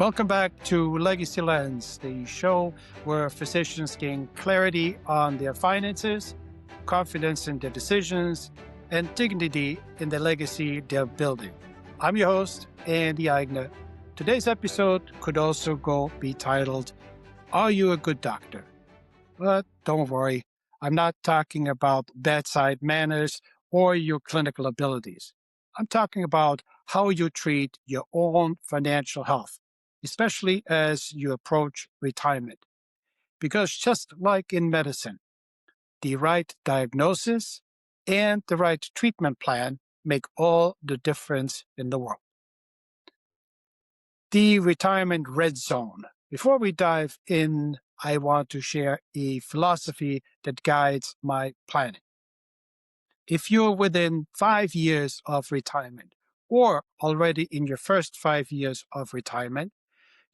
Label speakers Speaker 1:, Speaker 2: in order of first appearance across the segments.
Speaker 1: Welcome back to Legacy Lens, the show where physicians gain clarity on their finances, confidence in their decisions, and dignity in the legacy they're building. I'm your host, Andy Eigner. Today's episode could also be titled, Are You a Good Doctor? But don't worry, I'm not talking about bedside manners or your clinical abilities. I'm talking about how you treat your own financial health, especially as you approach retirement. Because just like in medicine, the right diagnosis and the right treatment plan make all the difference in the world. The retirement red zone. Before we dive in, I want to share a philosophy that guides my planning. If you're within 5 years of retirement or already in your first 5 years of retirement,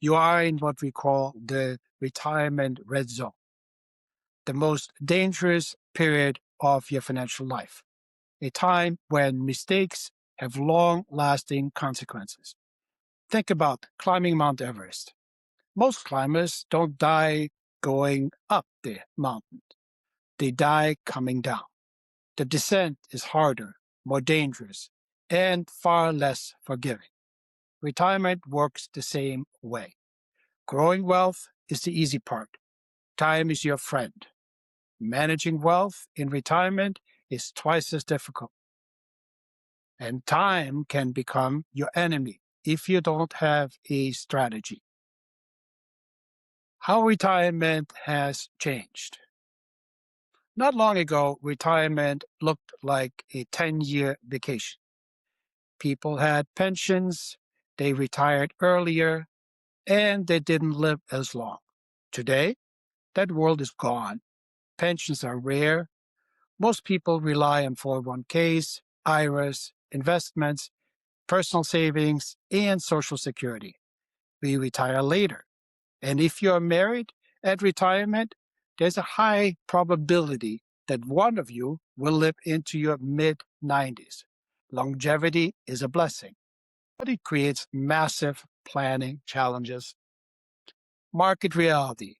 Speaker 1: you are in what we call the retirement red zone, the most dangerous period of your financial life, a time when mistakes have long-lasting consequences. Think about climbing Mount Everest. Most climbers don't die going up the mountain. They die coming down. The descent is harder, more dangerous, and far less forgiving. Retirement works the same way. Growing wealth is the easy part. Time is your friend. Managing wealth in retirement is twice as difficult. And time can become your enemy if you don't have a strategy. How retirement has changed. Not long ago, retirement looked like a 10-year vacation. People had pensions, they retired earlier, and they didn't live as long. Today, that world is gone. Pensions are rare. Most people rely on 401ks, IRAs, investments, personal savings, and Social Security. We retire later. And if you're married at retirement, there's a high probability that one of you will live into your mid-90s. Longevity is a blessing, but it creates massive planning challenges. Market reality,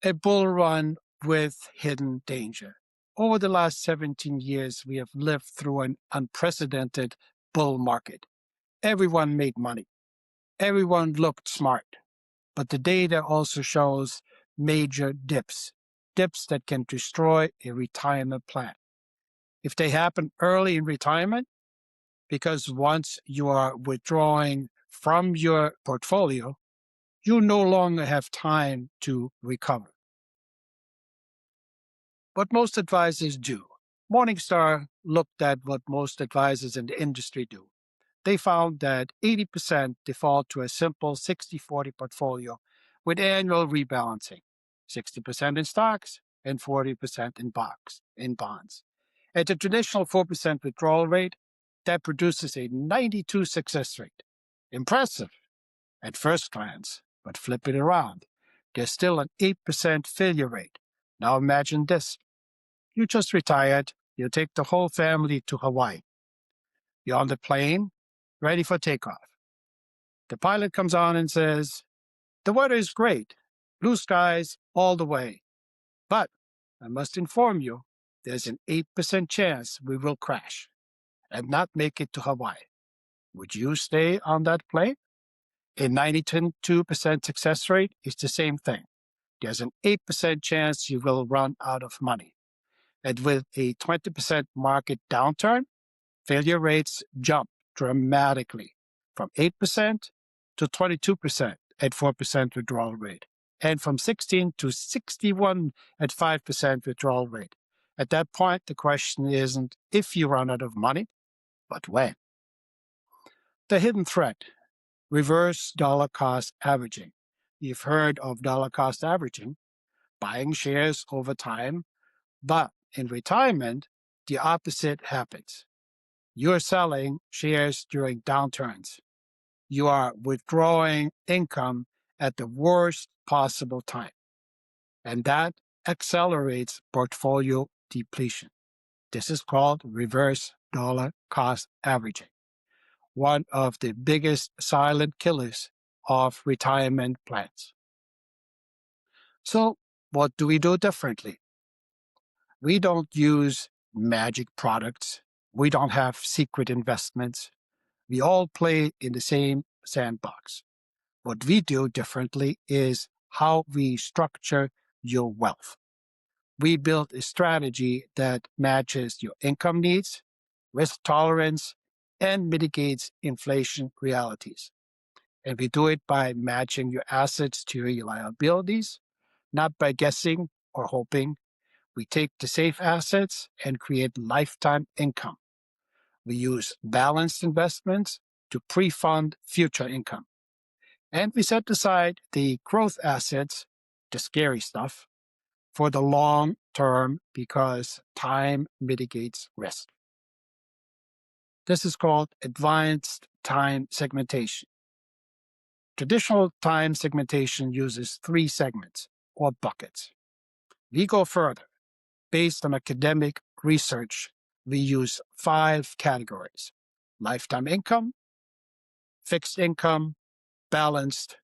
Speaker 1: a bull run with hidden danger. Over the last 17 years, we have lived through an unprecedented bull market. Everyone made money. Everyone looked smart. But the data also shows major dips that can destroy a retirement plan. If they happen early in retirement, because once you are withdrawing from your portfolio, you no longer have time to recover. What most advisors do. Morningstar looked at what most advisors in the industry do. They found that 80% default to a simple 60-40 portfolio with annual rebalancing, 60% in stocks and 40% in bonds. At a traditional 4% withdrawal rate, that produces a 92 success rate. Impressive at first glance, but flip it around. There's still an 8% failure rate. Now imagine this. You just retired, you take the whole family to Hawaii. You're on the plane, ready for takeoff. The pilot comes on and says, the weather is great, blue skies all the way. But I must inform you, there's an 8% chance we will crash and not make it to Hawaii. Would you stay on that plane? A 92% success rate is the same thing. There's an 8% chance you will run out of money. And with a 20% market downturn, failure rates jump dramatically from 8% to 22% at 4% withdrawal rate, and from 16 to 61 at 5% withdrawal rate. At that point, the question isn't if you run out of money, but when. The hidden threat, reverse dollar cost averaging. You've heard of dollar cost averaging, buying shares over time, but in retirement, the opposite happens. You're selling shares during downturns. You are withdrawing income at the worst possible time. And that accelerates portfolio depletion. This is called reverse dollar cost averaging, one of the biggest silent killers of retirement plans. So, what do we do differently? We don't use magic products. We don't have secret investments. We all play in the same sandbox. What we do differently is how we structure your wealth. We build a strategy that matches your income needs, risk tolerance, and mitigates inflation realities. And we do it by matching your assets to your liabilities, not by guessing or hoping. We take the safe assets and create lifetime income. We use balanced investments to pre-fund future income. And we set aside the growth assets, the scary stuff, for the long term because time mitigates risk. This is called advanced time segmentation. Traditional time segmentation uses 3 segments or buckets. We go further. Based on academic research, we use 5 categories: lifetime income, fixed income, balanced,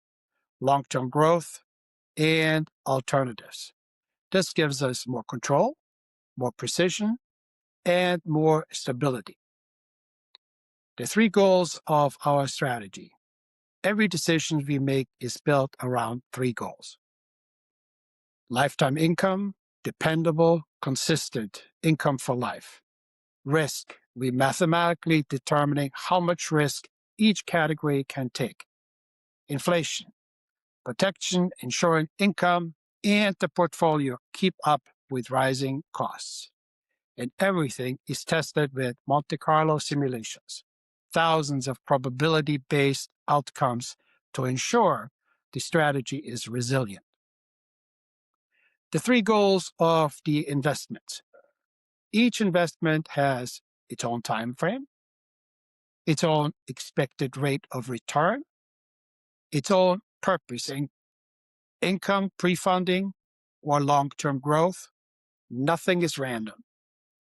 Speaker 1: long-term growth, and alternatives. This gives us more control, more precision, and more stability. The 3 goals of our strategy. Every decision we make is built around 3 goals. Lifetime income, dependable, consistent income for life. Risk, we mathematically determining how much risk each category can take. Inflation, protection, ensuring income and the portfolio keep up with rising costs. And everything is tested with Monte Carlo simulations, thousands of probability-based outcomes to ensure the strategy is resilient. The 3 goals of the investment. Each investment has its own time frame, its own expected rate of return, its own purpose, income pre-funding or long-term growth. Nothing is random.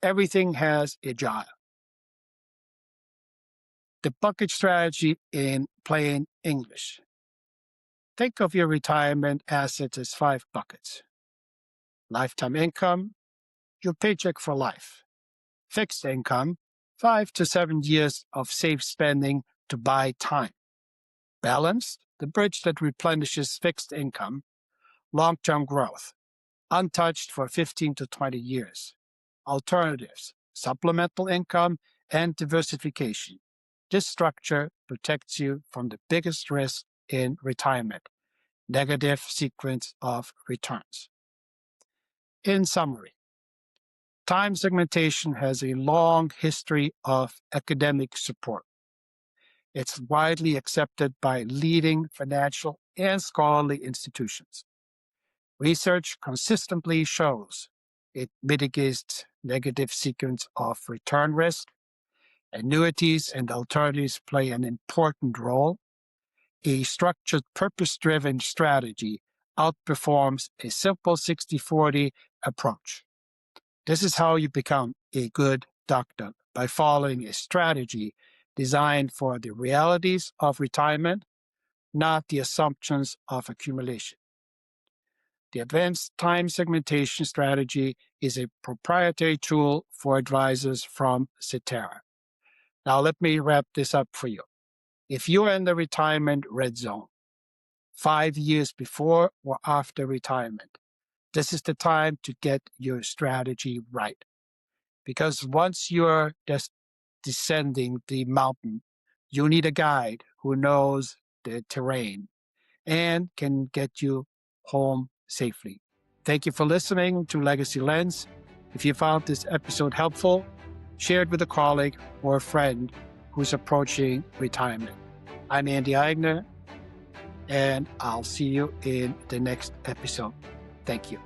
Speaker 1: Everything has a job. The bucket strategy in plain English. Think of your retirement assets as 5 buckets. Lifetime income, your paycheck for life. Fixed income, 5 to 7 years of safe spending to buy time. Balanced, the bridge that replenishes fixed income. Long-term growth, untouched for 15 to 20 years. Alternatives, supplemental income and diversification. This structure protects you from the biggest risk in retirement, negative sequence of returns. In summary, time segmentation has a long history of academic support. It's widely accepted by leading financial and scholarly institutions. Research consistently shows it mitigates negative sequence of return risk. Annuities and alternatives play an important role. A structured, purpose-driven strategy outperforms a simple 60-40 approach. This is how you become a good doctor, by following a strategy designed for the realities of retirement, not the assumptions of accumulation. The advanced time segmentation strategy is a proprietary tool for advisors from Cetera. Now, let me wrap this up for you. If you're in the retirement red zone, 5 years before or after retirement, this is the time to get your strategy right. Because once you're just descending the mountain, you need a guide who knows the terrain and can get you home safely. Thank you for listening to Legacy Lens. If you found this episode helpful, share it with a colleague or a friend who's approaching retirement. I'm Andy Eigner, and I'll see you in the next episode. Thank you.